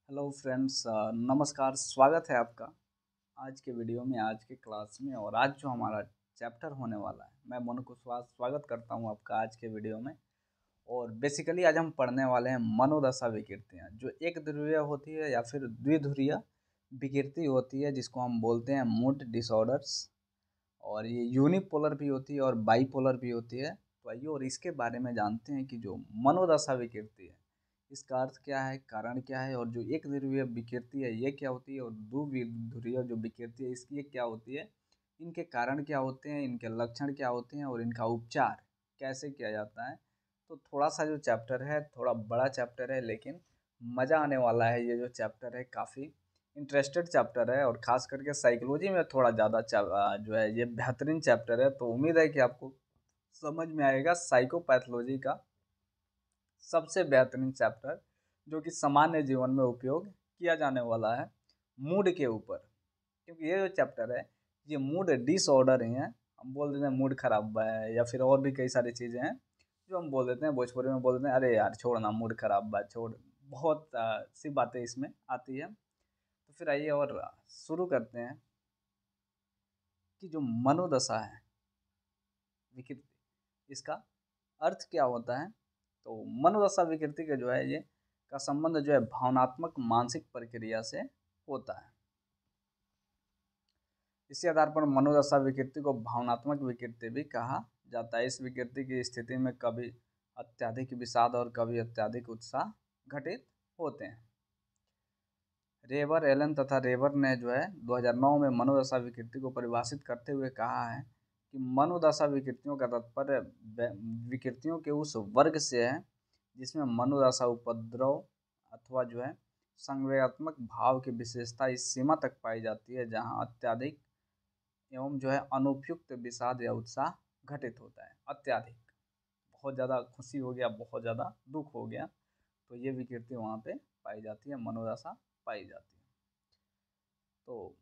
Hello friends, नमस्कार। स्वागत है आपका आज के वीडियो में, आज के क्लास में। और आज जो हमारा चैप्टर होने वाला है, मैं मनु कुशवाहा स्वागत करता हूं आपका आज के वीडियो में। और बेसिकली आज हम पढ़ने वाले हैं मनोदशा विकृतियाँ, जो एक ध्रुवीय होती है या फिर द्विध्रुवीय विकृति होती है, जिसको हम बोलते हैं मूड डिसऑर्डर्स। और ये यूनिपोलर भी होती है और बाईपोलर भी होती है। तो आइए और इसके बारे में जानते हैं कि जो मनोदशा विकृति है, इसका अर्थ क्या है, कारण क्या है, और जो एक ध्रुवीय विकृति है ये क्या होती है, और द्विध्रुवीय जो विकृति है इसकी ये क्या होती है, इनके कारण क्या होते हैं, इनके लक्षण क्या होते हैं और इनका उपचार कैसे किया जाता है। तो थोड़ा सा जो चैप्टर है, थोड़ा बड़ा चैप्टर है, लेकिन मज़ा आने वाला है। ये जो चैप्टर है काफ़ी इंटरेस्टेड चैप्टर है, और ख़ास करके साइकोलॉजी में थोड़ा ज़्यादा जो है ये बेहतरीन चैप्टर है। तो उम्मीद है कि आपको समझ में आएगा। साइकोपैथोलॉजी का सबसे बेहतरीन चैप्टर, जो कि सामान्य जीवन में उपयोग किया जाने वाला है मूड के ऊपर। क्योंकि ये जो चैप्टर है ये मूड डिसऑर्डर ही है। हम बोल देते हैं मूड खराब है, या फिर और भी कई सारी चीज़ें हैं जो हम बोल देते हैं, भोजपुरी में बोल देते हैं, अरे यार छोड़ ना, मूड खराब बा, छोड़। बहुत सी बातें इसमें आती है। तो फिर आइए और शुरू करते हैं कि जो मनोदशा है विकृति, इसका अर्थ क्या होता है। तो मनोदशा विकृति का जो है ये का संबंध जो है भावनात्मक मानसिक प्रक्रिया से होता है। इसी आधार पर मनोदशा विकृति को भावनात्मक विकृति भी कहा जाता है। इस विकृति की स्थिति में कभी अत्यधिक विषाद और कभी अत्यधिक उत्साह घटित होते हैं। रेवर एलन तथा रेवर ने जो है 2009 में मनोदशा विकृति को परिभाषित करते हुए कहा है कि मनोदशा विकृतियों का तात्पर्य विकृतियों के उस वर्ग से है जिसमें मनोदशा उपद्रव अथवा जो है संवेगात्मक भाव की विशेषता इस सीमा तक पाई जाती है जहां अत्यधिक एवं जो है अनुपयुक्त विषाद या उत्साह घटित होता है। अत्यधिक, बहुत ज़्यादा खुशी हो गया, बहुत ज़्यादा दुख हो गया, तो ये विकृति वहाँ पे पाई जाती है, मनोदशा पाई जाती है। तो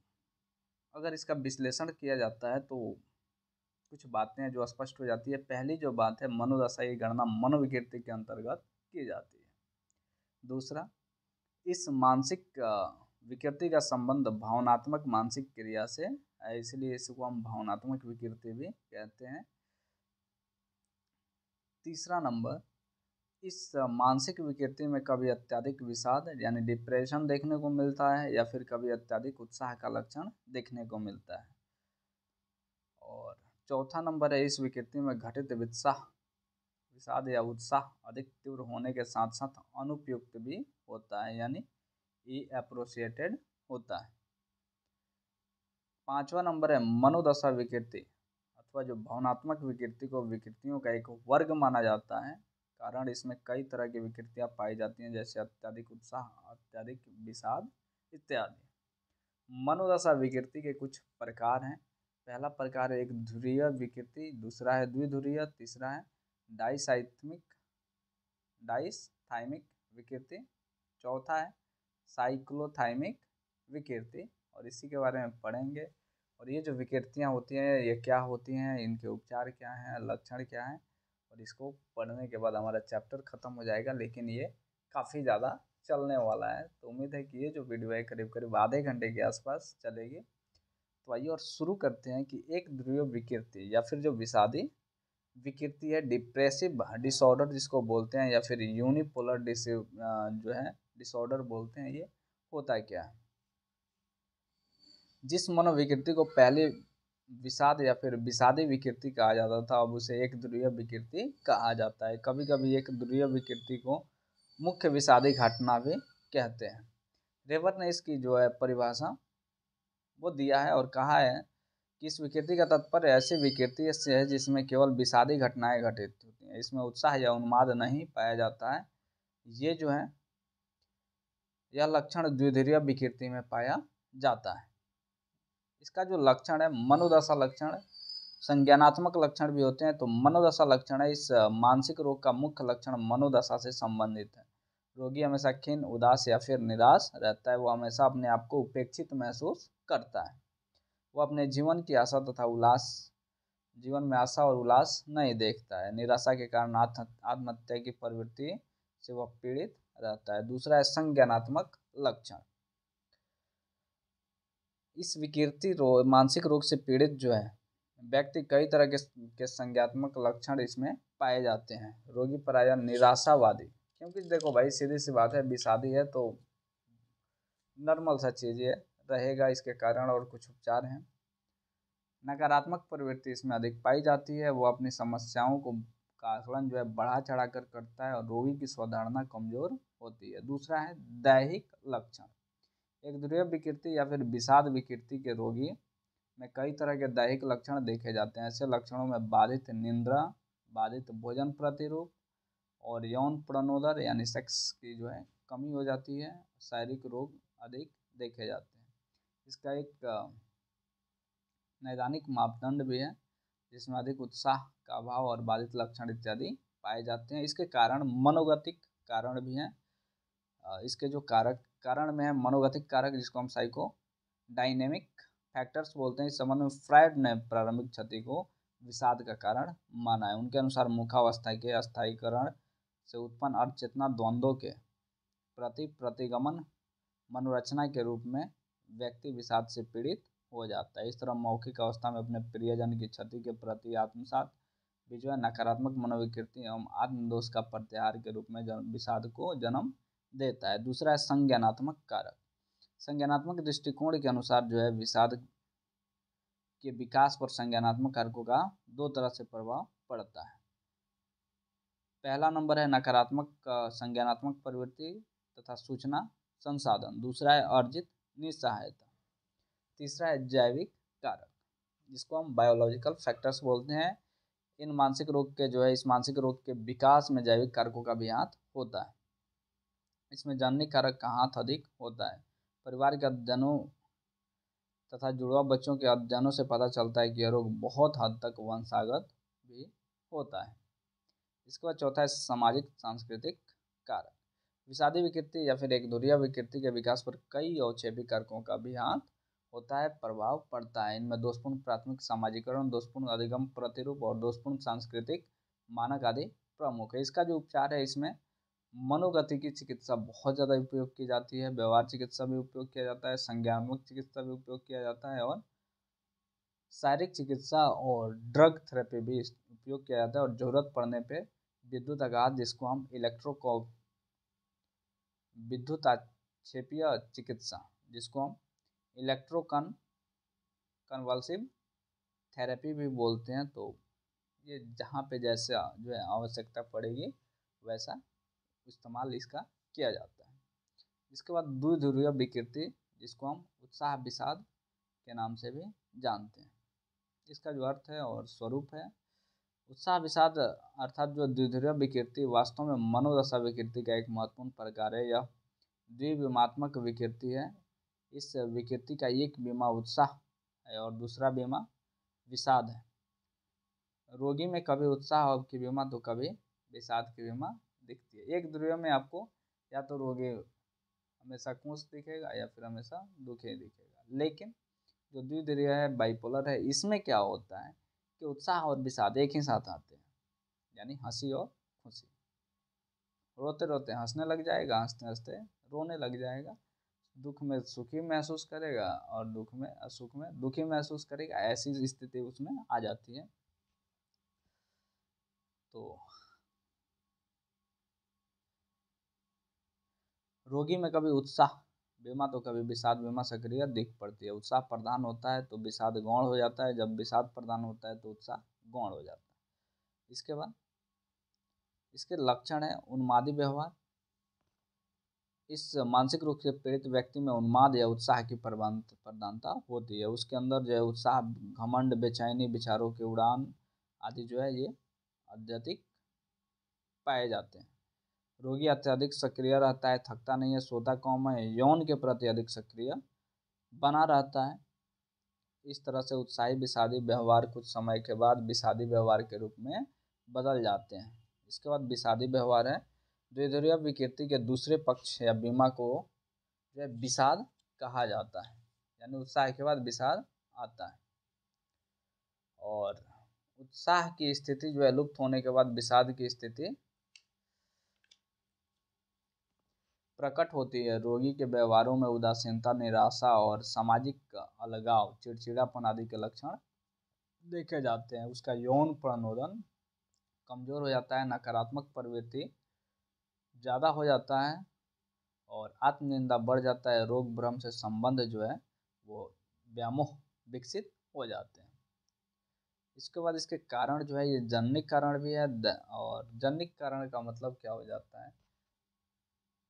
अगर इसका विश्लेषण किया जाता है तो कुछ बातें हैं जो स्पष्ट हो जाती है। पहली जो बात है, मनोदशा की गणना मनोविकृति के अंतर्गत की जाती है। दूसरा, इस मानसिक विकृति का संबंध भावनात्मक मानसिक क्रिया से है, इसलिए इसको हम भावनात्मक विकृति भी कहते हैं। तीसरा नंबर, इस मानसिक विकृति में कभी अत्यधिक विषाद यानी डिप्रेशन देखने को मिलता है, या फिर कभी अत्यधिक उत्साह का लक्षण देखने को मिलता है। और चौथा नंबर है, इस विकृति में घटित विषाद या उत्साह अधिक तीव्र होने के साथ साथ अनुपयुक्त भी होता है, यानी अप्रोप्रिएटेड होता है। पांचवा नंबर है, मनोदशा विकृति अथवा जो भावनात्मक विकृति को विकृतियों का एक वर्ग माना जाता है। कारण इसमें कई तरह की विकृतियां पाई जाती हैं, जैसे अत्यधिक उत्साह, अत्यधिक विषाद इत्यादि। मनोदशा विकृति के कुछ प्रकार हैं। पहला प्रकार है एक ध्रुवीय विकृति, दूसरा है द्विध्रुवीय, तीसरा है डाइसाइथमिक डाइसथाइमिक विकृति, चौथा है साइक्लोथाइमिक विकृति। और इसी के बारे में पढ़ेंगे। और ये जो विकृतियाँ होती हैं ये क्या होती हैं, इनके उपचार क्या हैं, लक्षण क्या हैं, और इसको पढ़ने के बाद हमारा चैप्टर ख़त्म हो जाएगा। लेकिन ये काफ़ी ज़्यादा चलने वाला है, तो उम्मीद है कि ये जो वीडियो है करीब करीब आधे घंटे के आसपास चलेगी। तो आइए और शुरू करते हैं कि एक ध्रुवीय विकृति या फिर जो विषादी विकृति है, डिप्रेसिव डिसऑर्डर जिसको बोलते हैं, या फिर यूनिपोलर जो है डिसऑर्डर बोलते हैं, ये होता है क्या है। जिस मनोविकृति को पहले विषाद या फिर विषादी विकृति कहा जाता था, अब उसे एक ध्रुवीय विकृति कहा जाता है। कभी कभी एक ध्रुवीय विकृति को मुख्य विषादी घटना भी कहते हैं। रेवर ने इसकी जो है परिभाषा वो दिया है और कहा है कि इस विकृति का तात्पर्य ऐसी विकृति से है जिसमें केवल विषादी घटनाएं घटित होती हैं, इसमें उत्साह या उन्माद नहीं पाया जाता है। ये जो है यह लक्षण द्विध्रुवीय विकृति में पाया जाता है। इसका जो लक्षण है, मनोदशा लक्षण, संज्ञानात्मक लक्षण भी होते हैं। तो मनोदशा लक्षण है, इस मानसिक रोग का मुख्य लक्षण मनोदशा से संबंधित है। रोगी हमेशा खिन्न, उदास या फिर निराश रहता है। वो हमेशा अपने आप को उपेक्षित महसूस करता है। वो अपने जीवन में आशा और उल्लास नहीं देखता है। निराशा के कारण आत्महत्या की प्रवृत्ति से वह पीड़ित रहता है। दूसरा है संज्ञानात्मक लक्षण। इस विकृति मानसिक रोग से पीड़ित जो है व्यक्ति कई तरह के संज्ञात्मक लक्षण इसमें पाए जाते हैं। रोगी प्रायः निराशावादी, क्योंकि देखो भाई सीधी सी बात है, विषादी है तो नॉर्मल सा चीज़ ये रहेगा, इसके कारण और कुछ उपचार हैं। नकारात्मक प्रवृत्ति इसमें अधिक पाई जाती है, वो अपनी समस्याओं को का आकलन जो है बढ़ा चढ़ा कर करता है और रोगी की स्वधारणा कमजोर होती है। दूसरा है दैहिक लक्षण। एक ध्रुवीय विकृति या फिर विषाद विकृति के रोगी में कई तरह के दैहिक लक्षण देखे जाते हैं। ऐसे लक्षणों में बाधित निद्रा, बाधित भोजन प्रतिरूप और यौन प्रणोदर यानी सेक्स की जो है कमी हो जाती है। शारीरिक रोग अधिक देखे जाते हैं। इसका एक नैदानिक मापदंड भी है जिसमें अधिक उत्साह का अभाव और बाधित लक्षण इत्यादि पाए जाते हैं। इसके कारण मनोगतिक कारण भी हैं। इसके जो कारण में है मनोगतिक कारक, जिसको हम साइको डायनेमिक फैक्टर्स बोलते हैं। इस संबंध में फ्रायड ने प्रारंभिक क्षति को विषाद का कारण माना है। उनके अनुसार मुखावस्था के अस्थायीकरण से उत्पन्न अर्धचेतना द्वंद्वों के प्रति प्रतिगमन मनोरचना के रूप में व्यक्ति विषाद से पीड़ित हो जाता है। इस तरह मौखिक अवस्था में अपने प्रियजन की क्षति के प्रति आत्मसात भी जो है नकारात्मक मनोविकृति एवं आत्मदोष का प्रत्याहार के रूप में विषाद को जन्म देता है। दूसरा है संज्ञानात्मक कारक। संज्ञानात्मक दृष्टिकोण के अनुसार जो है विषाद के विकास पर संज्ञानात्मक कारकों का दो तरह से प्रभाव पड़ता है। पहला नंबर है नकारात्मक संज्ञानात्मक प्रवृत्ति तथा सूचना संसाधन। दूसरा है अर्जित निसहायता। तीसरा है जैविक कारक, जिसको हम बायोलॉजिकल फैक्टर्स बोलते हैं। इस मानसिक रोग के विकास में जैविक कारकों का भी हाथ होता है। इसमें जननी कारक का हाथ अधिक होता है। परिवार के अध्ययनों तथा जुड़वा बच्चों के अध्ययनों से पता चलता है कि यह रोग बहुत हद तक वंशागत भी होता है। इसके बाद चौथा है सामाजिक सांस्कृतिक कारक। विषादी विकृति या फिर एक ध्रुवीय विकृति के विकास पर कई अवक्षेपी कारकों का भी हाथ होता है, प्रभाव पड़ता है। इनमें दोषपूर्ण प्राथमिक सामाजिकरण, दोषपूर्ण अधिगम प्रतिरूप और दोषपूर्ण सांस्कृतिक मानक आदि प्रमुख है। इसका जो उपचार है, इसमें मनोगति की चिकित्सा बहुत ज़्यादा उपयोग की जाती है, व्यवहार चिकित्सा भी उपयोग किया जाता है, संज्ञानात्मक चिकित्सा भी उपयोग किया जाता है और शारीरिक चिकित्सा और ड्रग थेरेपी भी उपयोग किया जाता है। और जरूरत पड़ने पे विद्युत आघात, जिसको हम विद्युताक्षेपीय चिकित्सा, जिसको हम कन्वल्सिव थेरेपी भी बोलते हैं, तो ये जहाँ पे जैसा जो है आवश्यकता पड़ेगी वैसा इस्तेमाल इसका किया जाता है। इसके बाद द्विध्रुवीय विकृति, जिसको हम उत्साह विषाद के नाम से भी जानते हैं। इसका जो अर्थ है और स्वरूप है, उत्साह विषाद अर्थात जो द्विध्रुवीय विकृति वास्तव में मनोदशा विकृति का एक महत्वपूर्ण प्रकार है। यह द्विविमात्मक विकृति है। इस विकृति का एक बीमा उत्साह है और दूसरा बीमा विषाद है। रोगी में कभी उत्साह की बीमा तो कभी विषाद की बीमा दिखती है। एक ध्रुवीय में आपको या तो रोगी हमेशा खुश दिखेगा या फिर हमेशा दुखी दिखेगा। लेकिन जो द्विध्रुवीय है, बाइपोलर है, इसमें क्या होता है कि उत्साह और विषाद एक ही साथ आते हैं, यानी हंसी और खुशी। रोते रोते हंसने लग जाएगा, हंसते हंसते रोने लग जाएगा, दुख में सुखी महसूस करेगा और सुख में दुखी महसूस करेगा। ऐसी स्थिति उसमें आ जाती है। तो रोगी में कभी उत्साह बीमा तो कभी विषाद बीमा सक्रिय दिख पड़ती है। उत्साह प्रधान होता है तो विषाद गौण हो जाता है, जब विषाद प्रधान होता है तो उत्साह गौण हो जाता है। इसके बाद इसके लक्षण है उन्मादी व्यवहार। इस मानसिक रूप से पीड़ित व्यक्ति में उन्माद या उत्साह की प्रधानता होती है। उसके अंदर जो है उत्साह, घमंड, बेचैनी, विचारों की उड़ान आदि जो है ये अत्यधिक पाए जाते हैं। रोगी अत्यधिक सक्रिय रहता है, थकता नहीं है, सोता कम है, यौन के प्रति अधिक सक्रिय बना रहता है। इस तरह से उत्साही विषादी व्यवहार कुछ समय के बाद विषादी व्यवहार के रूप में बदल जाते हैं। इसके बाद विषादी व्यवहार है द्विध्रुवीय विकृति के दूसरे पक्ष या बीमा को जो है विषाद कहा जाता है, यानी उत्साह के बाद विषाद आता है। और उत्साह की स्थिति जो है लुप्त होने के बाद विषाद की स्थिति प्रकट होती है। रोगी के व्यवहारों में उदासीनता, निराशा और सामाजिक अलगाव, चिड़चिड़ापन आदि के लक्षण देखे जाते हैं। उसका यौन प्रनोदन कमजोर हो जाता है, नकारात्मक प्रवृत्ति ज़्यादा हो जाता है और आत्मनिंदा बढ़ जाता है। रोग भ्रम से संबंध जो है वो व्यामोह विकसित हो जाते हैं। इसके बाद इसके कारण जो है ये जनिक कारण भी है, और जनिक कारण का मतलब क्या हो जाता है,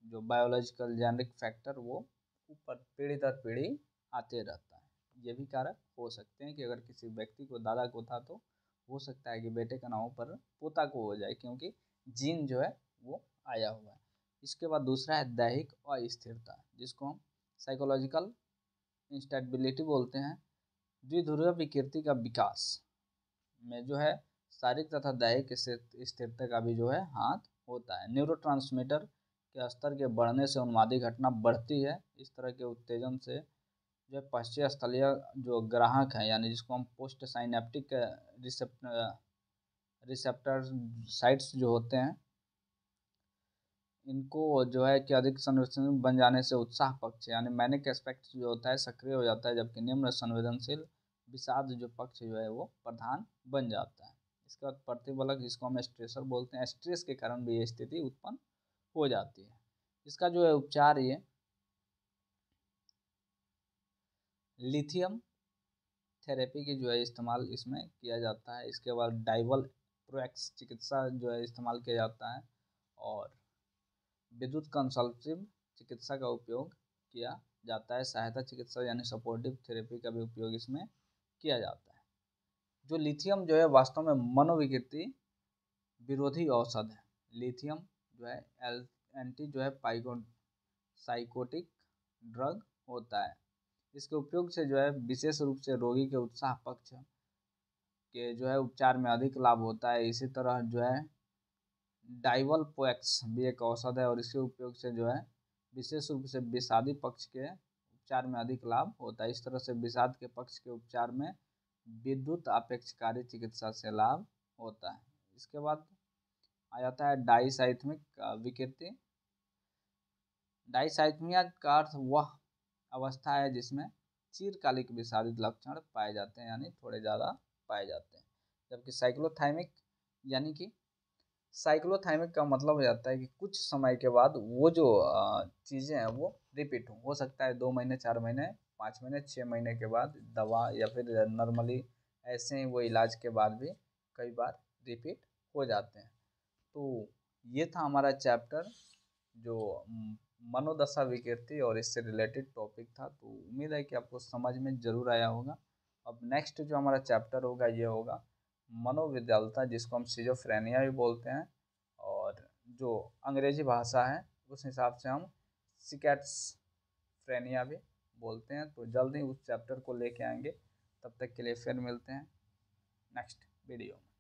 जो बायोलॉजिकल जेनेटिक फैक्टर वो ऊपर पीढ़ी दर पीढ़ी आते रहता है। ये भी कारक हो सकते हैं कि अगर किसी व्यक्ति को दादा को था तो हो सकता है कि बेटे का नाम पर पोता को हो जाए, क्योंकि जीन जो है वो आया हुआ है। इसके बाद दूसरा है दैहिक अस्थिरता, जिसको हम साइकोलॉजिकल इंस्टेबिलिटी बोलते हैं। द्विध्रुवीय विकृति का विकास में जो है शारीरिक तथा दैहिक स्थिरता का भी जो है हाथ होता है। न्यूरोट्रांसमीटर के स्तर के बढ़ने से उन्मादी घटना बढ़ती है। इस तरह के उत्तेजन से जो है पश्चीय स्थलीय जो ग्राहक हैं, यानी जिसको हम पोस्ट साइनेप्टिक रिसेप्टर साइट्स जो होते हैं, इनको जो है कि अधिक संवेदनशील बन जाने से उत्साह पक्ष यानी मैनिक एस्पेक्ट जो होता है सक्रिय हो जाता है, जबकि निम्न संवेदनशील विषाद जो पक्ष जो है वो प्रधान बन जाता है। इसके बाद प्रतिबलक, जिसको हम स्ट्रेसर बोलते हैं, स्ट्रेस के कारण भी ये स्थिति उत्पन्न हो जाती है। इसका जो है उपचार ये लिथियम थेरेपी की जो है इस्तेमाल इसमें किया जाता है। इसके बाद डाइवल प्रोएक्स चिकित्सा जो है इस्तेमाल किया जाता है, और विद्युत कंसल्टिव चिकित्सा का उपयोग किया जाता है। सहायता चिकित्सा यानी सपोर्टिव थेरेपी का भी उपयोग इसमें किया जाता है। जो लिथियम जो है वास्तव में मनोविकृति विरोधी औषध है। लिथियम जो है एंटी जो है साइकोटिक ड्रग होता है। इसके उपयोग से जो है विशेष रूप से रोगी के उत्साह पक्ष के जो है उपचार में अधिक लाभ होता है। इसी तरह जो है डाइवलपोएक्स भी एक औषध है, और इसके उपयोग से जो है विशेष रूप से विषादी पक्ष के उपचार में अधिक लाभ होता है। इस तरह से विषाद के पक्ष के उपचार में विद्युत अपेक्षकारी चिकित्सा से लाभ होता है। इसके बाद आ जाता है डाइसाइथमिक विकृति। डाइसाइथमिया का अर्थ वह अवस्था है जिसमें चिरकालिक विषादित लक्षण पाए जाते हैं, यानी थोड़े ज़्यादा पाए जाते हैं। जबकि साइक्लोथाइमिक यानी कि साइक्लोथाइमिक का मतलब हो जाता है कि कुछ समय के बाद वो जो चीज़ें हैं वो रिपीट हो सकता है 2 महीने, 4 महीने, 5 महीने, 6 महीने के बाद दवा या फिर नॉर्मली ऐसे ही वो इलाज के बाद भी कई बार रिपीट हो जाते हैं। तो ये था हमारा चैप्टर जो मनोदशा विकृति और इससे रिलेटेड टॉपिक था। तो उम्मीद है कि आपको समझ में ज़रूर आया होगा। अब नेक्स्ट जो हमारा चैप्टर होगा ये होगा मनोविकलता, जिसको हम सिजोफ्रेनिया भी बोलते हैं, और जो अंग्रेजी भाषा है उस हिसाब से हम सिकैट्सफ्रेनिया भी बोलते हैं। तो जल्द ही उस चैप्टर को लेके आएंगे। तब तक के लिए फिर मिलते हैं नेक्स्ट वीडियो में।